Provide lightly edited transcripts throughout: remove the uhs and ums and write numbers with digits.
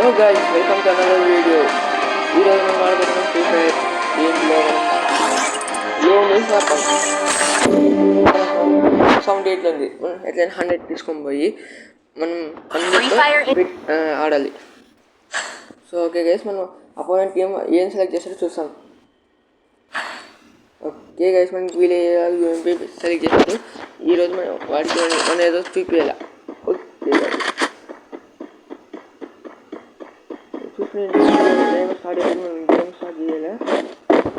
Hello guys, welcome to another video. ఈరోజు మనం ఆడుతున్నాం ఫ్రీ ఫైర్. దీంట్లో మనం సౌండ్ ఎట్లా ఉంది, ఎట్లయినా 100 తీసుకొని పోయి మనం ఆడాలి. సో ఓకే గైస్, మనం అపోనెంట్ టీమ్ ఏం సెలెక్ట్ చేస్తారో చూస్తాం. ఓకే గైస్, మనకి వీలే యూఎంపీ సెలెక్ట్ చేస్తారు. ఈరోజు మనం వాడికి మన ఏదో చూపించాలి. ఓకే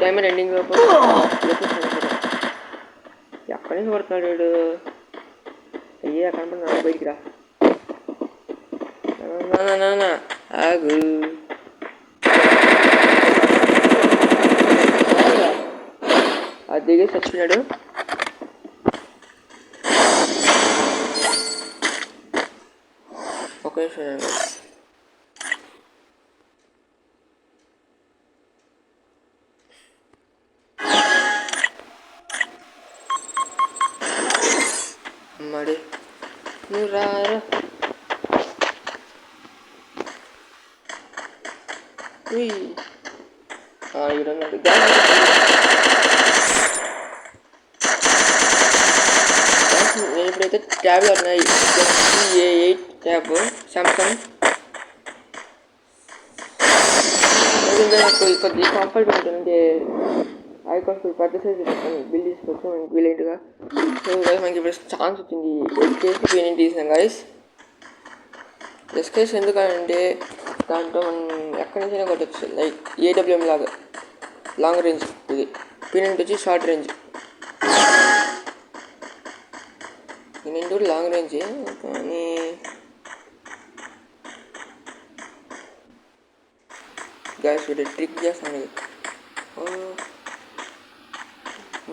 టైమర్ ఎండింగ్ ఎక్కడి నుంచి పడుతున్నాడు వీడు. అయ్యే కనపడుతున్నాడు, బయటికి రా. ఆగు. అది దిగి చచ్చిపోయాడు. ఒక నిమిషం. మరి నువ్వు రారా. ఈడన్నాడు. నేను ఇప్పుడైతే ట్యాబ్లు ఉన్నాయి. A8 tab Samsung. నాకు కొద్దిగా కంఫర్ట్ ఉంటుంది. అది కొంచెం పెద్ద సైజు బిల్ తీసుకోవచ్చు మనకి వీలైట్గా. సో మనకి ఇప్పుడు ఛాన్స్ వచ్చింది. ఎస్కేస్ తీసాం గైస్. ఎస్కేస్ ఎందుకంటే దాంట్లో మనం ఎక్కడి నుంచైనా కొట్టచ్చు. లైక్ AWM లాగా లాంగ్ రేంజ్. ఇది పీనెంట్ వచ్చి షార్ట్ రేంజ్. నేను కూడా లాంగ్ రేంజ్, కానీ గైస్ వీడు ట్రిక్ చేస్తాను.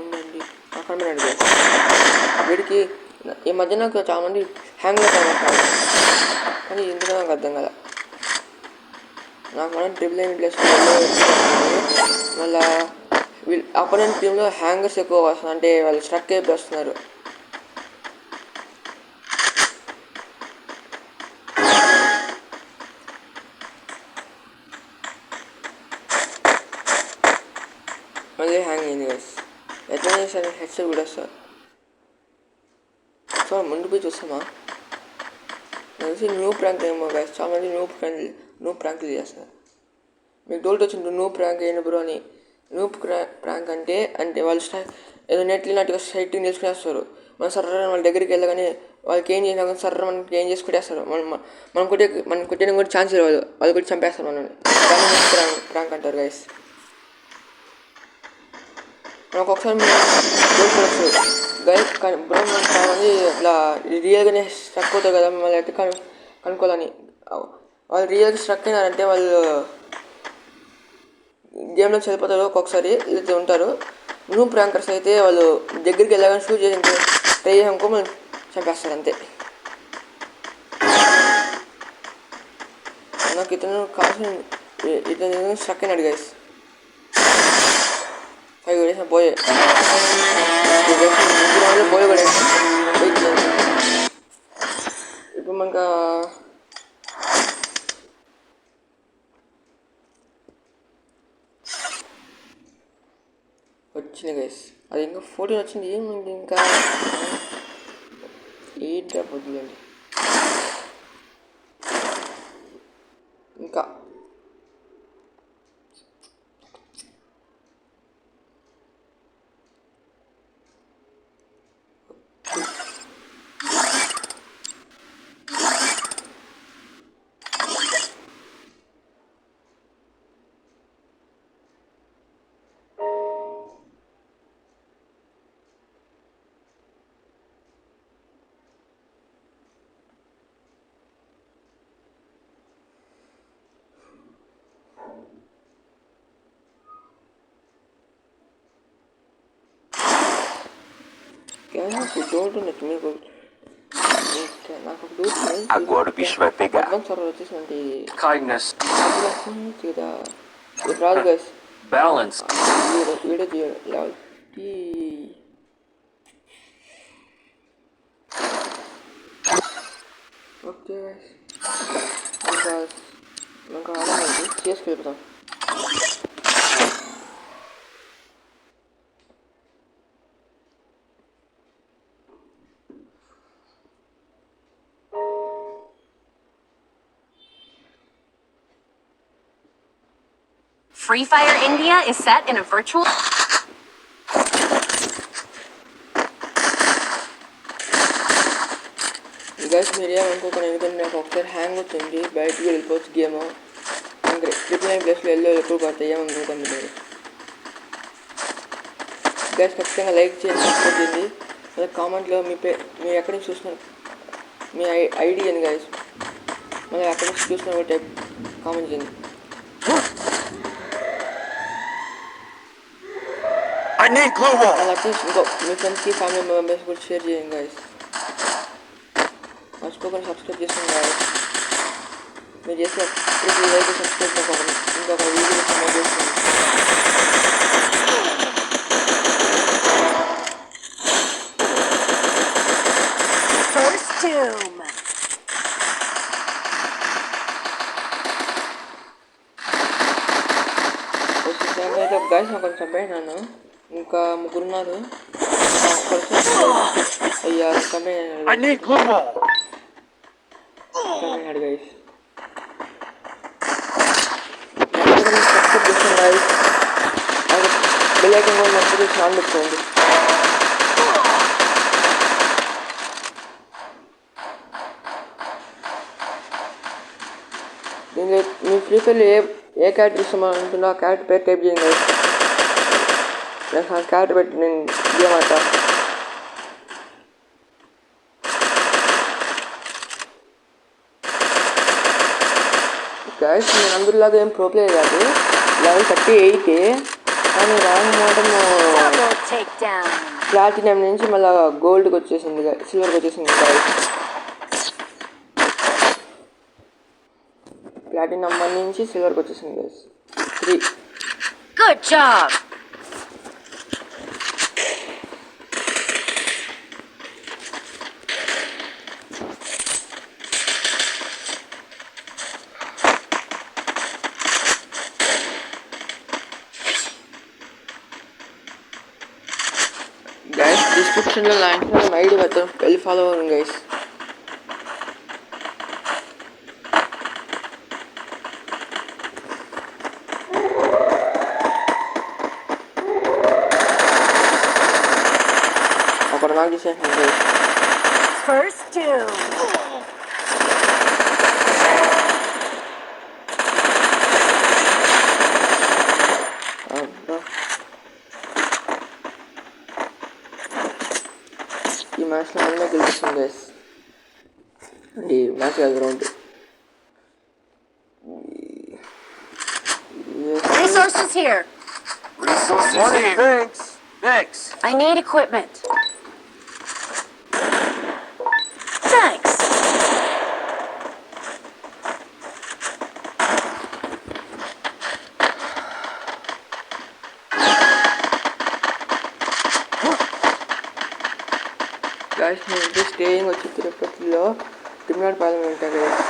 ఉండండి, అక్కడ వీడికి ఈ మధ్య నాకు చాలా మంది హ్యాంగ్ అవుతారు, కానీ ఎందుకు నాకు అర్థం కదా. నాకు మనం ట్రిపుల్ అయిన ప్లేస్ మళ్ళీ వీళ్ళు అపోనెంట్ టీంలో హ్యాంగర్స్ ఎక్కువ వస్తుంది. అంటే వాళ్ళు స్ట్రక్ అయిపోయి వస్తున్నారు. మళ్ళీ హ్యాంగ్ అయింది గైస్. ఎట్లా చేశారు? హెడ్సెట్ కూడా వస్తారు. సో ముందు పోయి చూస్తామా? నాకు తెలిసి న్యూ ప్రాంక్ ఏమో గైస్. చాలా మంది న్యూ ప్రాంక్లు చేస్తారు. మీకు డౌట్ వచ్చింది న్యూ ప్రాంక్ అయిన బ్రో అని. న్యూ ప్రాంక్ అంటే వాళ్ళు ఏదో నెట్లినట్టుగా సైట్కి నేర్చుకునేస్తారు. మన సర్ర వాళ్ళ దగ్గరికి వెళ్ళగానే వాళ్ళకి ఏం చేసినా కానీ సర్ర మనకి ఏం చేసి కొట్టేస్తారు. మనం కొట్టేయడం కూడా ఛాన్స్ ఇవ్వదు. వాళ్ళు కూడా చంపేస్తారు మనల్ని. ప్రాంక్ అంటారు గైస్. నాకు ఒకసారి గైస్ బ్రో, మనం చాలామంది ఇట్లా రియల్గానే స్ట్రక్ అవుతారు కదా. మిమ్మల్ని అయితే కనుక్కోవాలని. వాళ్ళు రియల్గా స్ట్రక్ అయినారంటే వాళ్ళు గేమ్లో చనిపోతారు. ఒక్కొక్కసారి అయితే ఉంటారు. న్యూ ప్రాంకర్స్ అయితే వాళ్ళు దగ్గరికి వెళ్ళగానే షూట్ చేసి ట్రై చేయనుకో మనం చంపేస్తారు అంతే. నాకు ఇతను కావాల్సిన ఇతను స్ట్రక్ అయినాడు గైస్. 5 వేసిన పోయే కూడా ఇప్పుడు మనకు వచ్చింది గైస్. అది ఇంకా 14 వచ్చింది. ఏముంది ఇంకా 8 వద్దులేండి. ఇంకా Agora o bicho vai pegar. Kindness. Balance. Okay guys, మనకు ఆడలేదు చేసుకెళ్తాం. Free Fire India is set in a virtual. Guys మీరు ఏమనుకోకుండా, ఎందుకంటే నాకు ఒకసారి హ్యాంగ్ వచ్చింది, బయటకు వెళ్ళిపోవచ్చు గేమ్. ట్రిపుల్ 9 ప్లేస్లో ఎప్పుడు పడతాయి ఏమనుకోకండి మీరు. గైస్ ఖచ్చితంగా లైక్ చేయండి, సబ్స్క్రైబ్ చేయండి. మళ్ళీ కామెంట్లో మీరు ఎక్కడి నుంచి చూస్తున్నారు, మీ ఐడి అని గైస్, మళ్ళీ ఎక్కడి నుంచి చూస్తున్నారు టైప్ కామెంట్ చేయండి. అట్లీస్ట్ ఇంకో మీ ఫ్రెండ్స్కి ఫ్యామిలీ మెంబర్స్ కూడా షేర్ చేయండి గైస్. మర్చిపోకుండా సబ్స్క్రైబ్ చేసుకోండి గైస్. మీరు చేసే ప్రతి లైక్ సబ్స్క్రైబ్ ఇంకొక వీడియో సపోర్ట్ చేసుకోండి. First Doom. అయితే గైస్ నాకు కొంచెం చంపేనాను, ఇంకా ముగ్గురున్నారు. అయ్యా చంపేనాడు గైస్. సబ్స్క్రైబ్ చేస్తాను గైస్. బెల్ ఐకాన్ కూడా నోటిఫికేషన్ ఆన్ పెట్టుకోండి. దీనిలో మీ ఫ్రీ ఫైర్లో ఏ క్యారెక్టర్ ఇష్టమని అంటుందో ఆ క్యారెక్టర్ పేరు టైప్ చేయండి గైస్. నాకు ఆ క్యారెక్టర్ పెట్టి నేను గేమ్ ఆడతా. గైస్ నేను అందరిలాగా ఏం ప్రో ప్లేయర్ కాదు, లెవెల్ 38, కానీ రాను మాత్రం ప్లాటినం నుంచి మళ్ళీ గోల్డ్కి వచ్చేసింది, సిల్వర్కి వచ్చేసింది గైస్. ప్లాటినం 1 నుంచి సిల్వర్కి వచ్చేసింది గైస్. 3. Good job. గైస్ డిస్క్రిప్షన్లో నా ఇన్స్టాగ్రామ్ ఐడి పెడతాను, వెళ్ళి ఫాలో అవ్వండి గైస్. ఒకటి నాకు చేసేసాను గైస్. First Doom. ఈ మ్యాచ్లో మనమే గెలుస్తాం గైస్. ఈ మ్యాచ్ కాదు ground. Resources here. Thanks. Thanks. I need equipment. Thanks. Guys నేను స్టేయింగ్ వచ్చి తిరుపతిలో తిరుమలపాలెం ఉంటాను guys.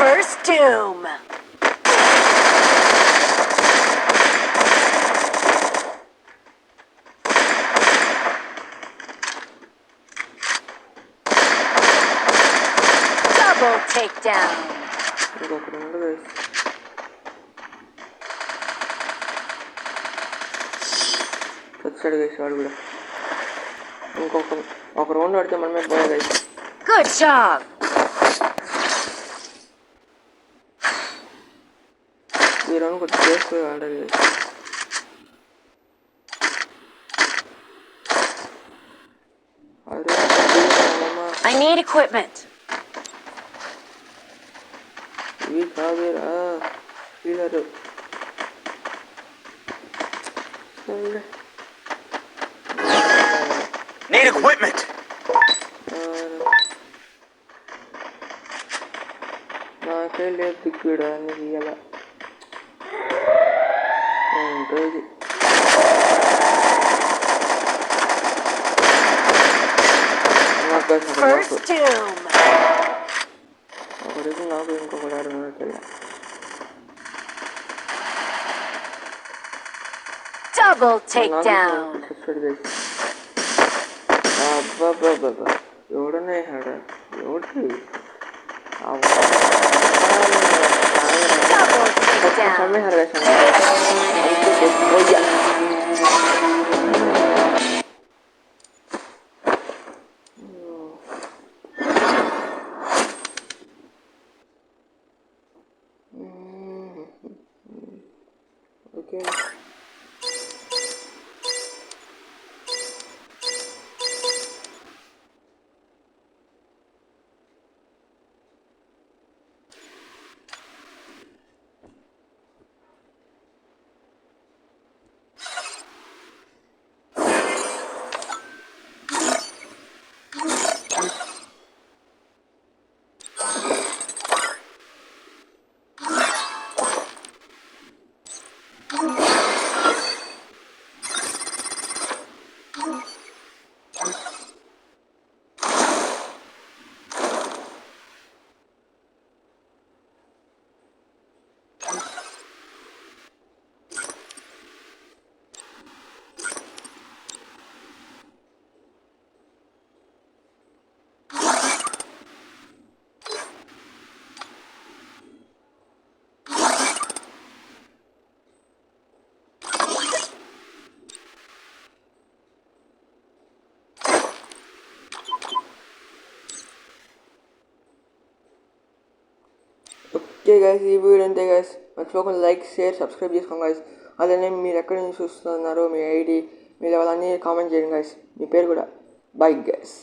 First Doom. Double takedown. ఇంకొకటి ఉంది గైస్. వచ్చాడు గైస్ వాడు కూడా. ఒక రౌండ్ ఆడితే మనమే పోయా గైస్. Good job. ఈ రౌండ్ కొంచెం చేసుకుని ఆడాలి గైస్. I need equipment. ఇవి కాదురా హీలరు. Need equipment. నాకే లేదు దిక్కుడా నీకు ఇలా ఉంటుంది. First doom. ఒకరికి నాకు ఇంకొకటి ఆడున్నట్టు Double takedown. అబ్బాబ్బాబ్బా ఎవడన్నా వేసాడా ఎవడు Double takedown. సమేశారు ఓకే. ఓకే గైస్, ఈ వీడియో అంతే గైస్. మర్చిపోకుండా లైక్, షేర్, సబ్స్క్రైబ్ చేసుకోండి గైస్. అలానే మీరు ఎక్కడి నుంచి చూస్తున్నారో మీ ఐడి, మీ లెవెల్ అన్నీ కామెంట్ చేయండి గైస్. మీ పేరు కూడా. Bye guys.